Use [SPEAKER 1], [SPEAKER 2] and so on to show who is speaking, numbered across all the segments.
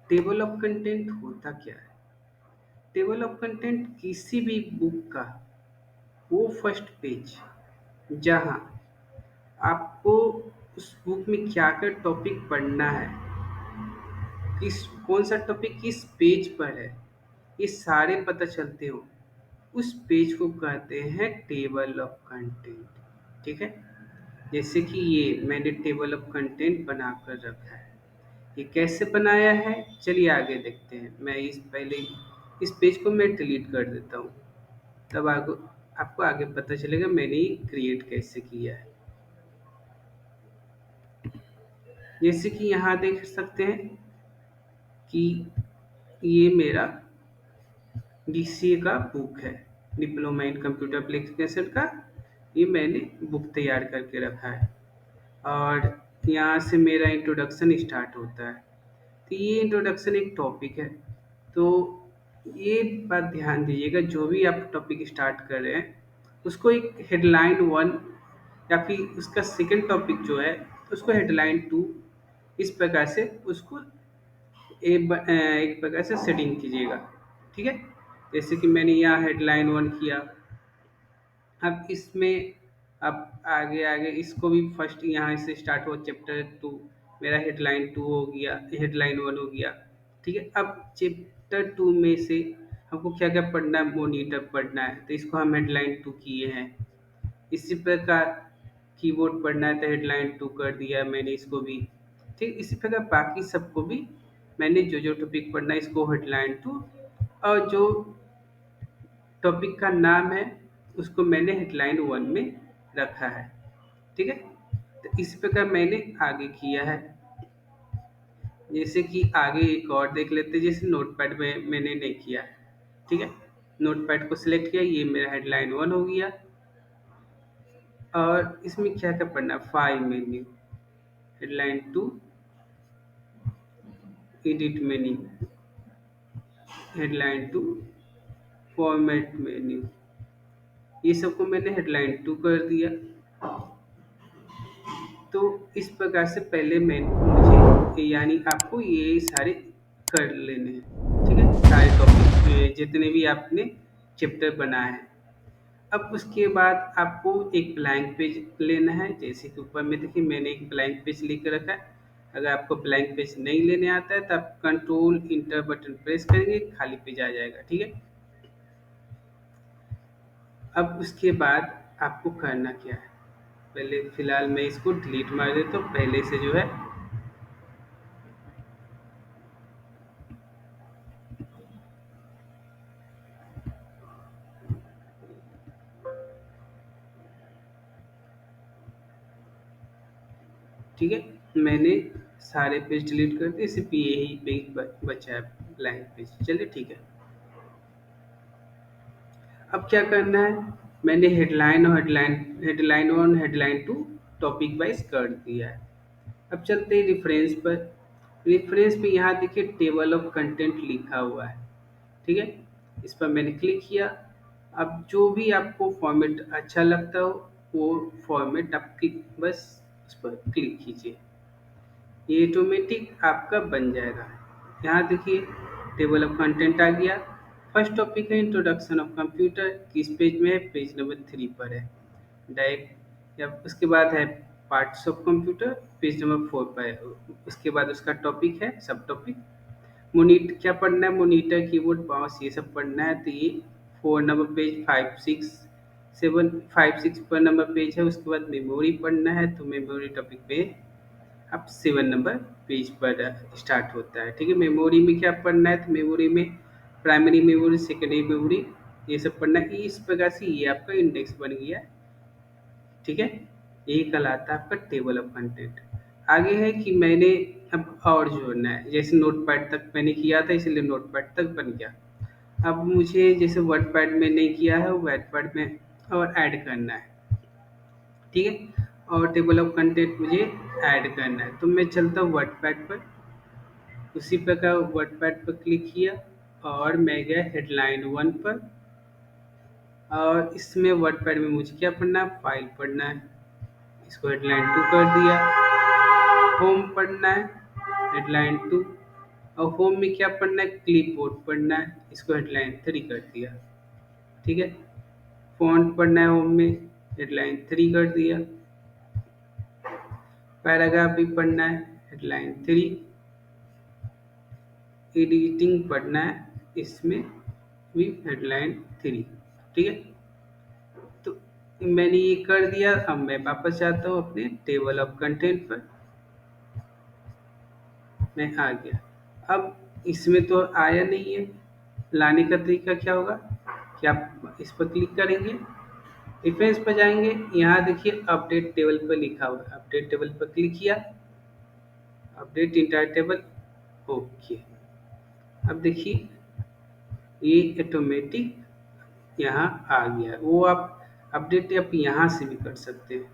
[SPEAKER 1] Table of content होता क्या है? टेबल ऑफ कंटेंट किसी भी बुक का वो फर्स्ट पेज जहाँ आपको उस बुक में क्या क्या टॉपिक पढ़ना है, किस कौन सा टॉपिक किस पेज पर है, ये सारे पता चलते हो, उस पेज को कहते हैं टेबल ऑफ कंटेंट। ठीक है। जैसे कि ये मैंने टेबल ऑफ कंटेंट बना कर रखा है। ये कैसे बनाया है, चलिए आगे देखते हैं। मैं इस पहले इस पेज को मैं डिलीट कर देता हूँ, तब आपको आगे पता चलेगा मैंने ये क्रिएट कैसे किया है। जैसे कि यहाँ देख सकते हैं कि ये मेरा डीसीए का बुक है, डिप्लोमा इन कंप्यूटर एप्लीकेशन का। ये मैंने बुक तैयार करके रखा है और यहाँ से मेरा इंट्रोडक्शन स्टार्ट होता है। तो ये इंट्रोडक्शन एक टॉपिक है। तो ये बात ध्यान दीजिएगा, जो भी आप टॉपिक स्टार्ट कर रहे हैं उसको एक हेडलाइन वन या फिर उसका सेकंड टॉपिक जो है उसको हेडलाइन टू, इस प्रकार से उसको एक प्रकार से सेटिंग कीजिएगा। ठीक है। जैसे कि मैंने यहाँ हेडलाइन वन किया। अब इसमें अब आगे आगे इसको भी फर्स्ट यहाँ से स्टार्ट हुआ चैप्टर टू, मेरा हेडलाइन टू हो गया, हेडलाइन वन हो गया। ठीक है। अब चैप्टर टू में से हमको क्या क्या पढ़ना है, मोनीटर पढ़ना है, तो इसको हम हेडलाइन टू किए हैं। इसी प्रकार कीबोर्ड पढ़ना है तो हेडलाइन टू कर दिया मैंने इसको भी। ठीक, इसी प्रकार बाकी सबको भी मैंने जो जो टॉपिक पढ़ना है इसको हेडलाइन टू, और जो टॉपिक का नाम है उसको मैंने हेडलाइन वन में रखा है। ठीक है। तो इस प्रकार मैंने आगे किया है। जैसे कि आगे एक और देख लेते हैं, जैसे नोटपैड में मैंने नहीं किया। ठीक है। नोटपैड को सिलेक्ट किया, ये मेरा हेडलाइन वन हो गया। और इसमें क्या क्या पढ़ना है, file menu, headline two, edit menu, headline two, format menu, ये सबको मैंने हेडलाइन टू कर दिया। तो इस प्रकार से पहले मैं मुझे यानी आपको ये सारे कर लेने हैं। ठीक है। सारे टॉपिक जितने भी आपने चैप्टर बनाए हैं। अब उसके बाद आपको एक ब्लैंक पेज लेना है। जैसे कि ऊपर में देखिए मैंने एक ब्लैंक पेज लेकर रखा है। अगर आपको ब्लैंक पेज नहीं लेने आता है तो आप कंट्रोल इंटर बटन प्रेस करेंगे, खाली पेज आ जाएगा। ठीक है। अब उसके बाद आपको करना क्या है, पहले फिलहाल मैं इसको डिलीट मार देता हूँ पहले से जो है। ठीक है। मैंने सारे पेज डिलीट कर दिए, सिर्फ यही पेज बचा है, ब्लैंक पेज। चलिए ठीक है। अब क्या करना है, मैंने headline one headline two topic wise कर दिया है। अब चलते हैं रेफरेंस पर। रेफरेंस पे यहाँ देखिए टेबल ऑफ कंटेंट लिखा हुआ है। ठीक है। इस पर मैंने क्लिक किया। अब जो भी आपको फॉर्मेट अच्छा लगता हो वो फॉर्मेट आप क्लिक, बस उस पर क्लिक कीजिए, ये ऑटोमेटिक आपका बन जाएगा। यहाँ देखिए टेबल ऑफ कंटेंट आ गया। फर्स्ट टॉपिक है इंट्रोडक्शन ऑफ कंप्यूटर, किस पेज में है, पेज नंबर थ्री पर है डायरेक्ट। या उसके बाद है parts of computer, page number four पर है। उसके बाद उसका टॉपिक है सब टॉपिक। मोनीटर क्या पढ़ना है, मोनीटर कीबोर्ड माउस ये सब पढ़ना है, तो ये four number page, five six seven, five six पर नंबर पेज है। उसके बाद मेमोरी पढ़ना है, तो मेमोरी टॉपिक पे अब 7 नंबर पेज पर स्टार्ट होता है। ठीक है। मेमोरी में क्या पढ़ना है, तो मेमोरी में प्राइमरी मेमोरी, सेकेंडरी मेमोरी, ये सब पढ़ना है। इस प्रकार से ये आपका इंडेक्स बन गया। ठीक है। यही कहलाता है आपका टेबल ऑफ कंटेंट। आगे है कि मैंने अब और जोड़ना है, जैसे नोटपैड तक मैंने किया था इसलिए नोटपैड तक बन गया। अब मुझे जैसे वर्डपैड में नहीं किया है, वर्डपैड में और ऐड करना है। ठीक है। और टेबल ऑफ कंटेंट मुझे ऐड करना है, तो मैं चलता हूँ वर्डपैड पर। उसी प्रकार वर्डपैड पर क्लिक किया और मैं गया हेडलाइन वन पर। और इसमें वर्डपैड में मुझे क्या पढ़ना है, फाइल पढ़ना है, इसको हेडलाइन टू कर दिया। होम पढ़ना है, हेडलाइन टू। और होम में क्या पढ़ना है, क्लिपबोर्ड पढ़ना है, इसको हेडलाइन 3 कर दिया। ठीक है, फॉन्ट पढ़ना है होम में, हेडलाइन 3 कर दिया। पैराग्राफ भी पढ़ना है, हेडलाइन 3। एडिटिंग पढ़ना है, इसमें भी हेडलाइन 3। ठीक है, तो मैंने ये कर दिया। अब मैं वापस जाता हूँ अपने टेबल ऑफ कंटेंट पर, मैं आ गया। अब इसमें तो आया नहीं है, लाने का तरीका क्या होगा कि आप इस पर क्लिक करेंगे, डिफरेंस पर जाएंगे, यहाँ देखिए अपडेट टेबल पर लिखा हुआ है, अपडेट टेबल पर क्लिक किया, अपडेट इंटायर टेबल, ओके। अब देखिए ये ऑटोमेटिक यहाँ आ गया। वो आप अपडेट आप यहाँ से भी कर सकते हैं,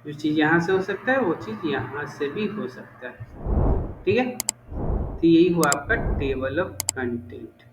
[SPEAKER 1] जो चीज़ यहाँ से हो सकता है वो चीज़ यहाँ से भी हो सकता है। ठीक है, तो यही हुआ आपका टेबल ऑफ कंटेंट।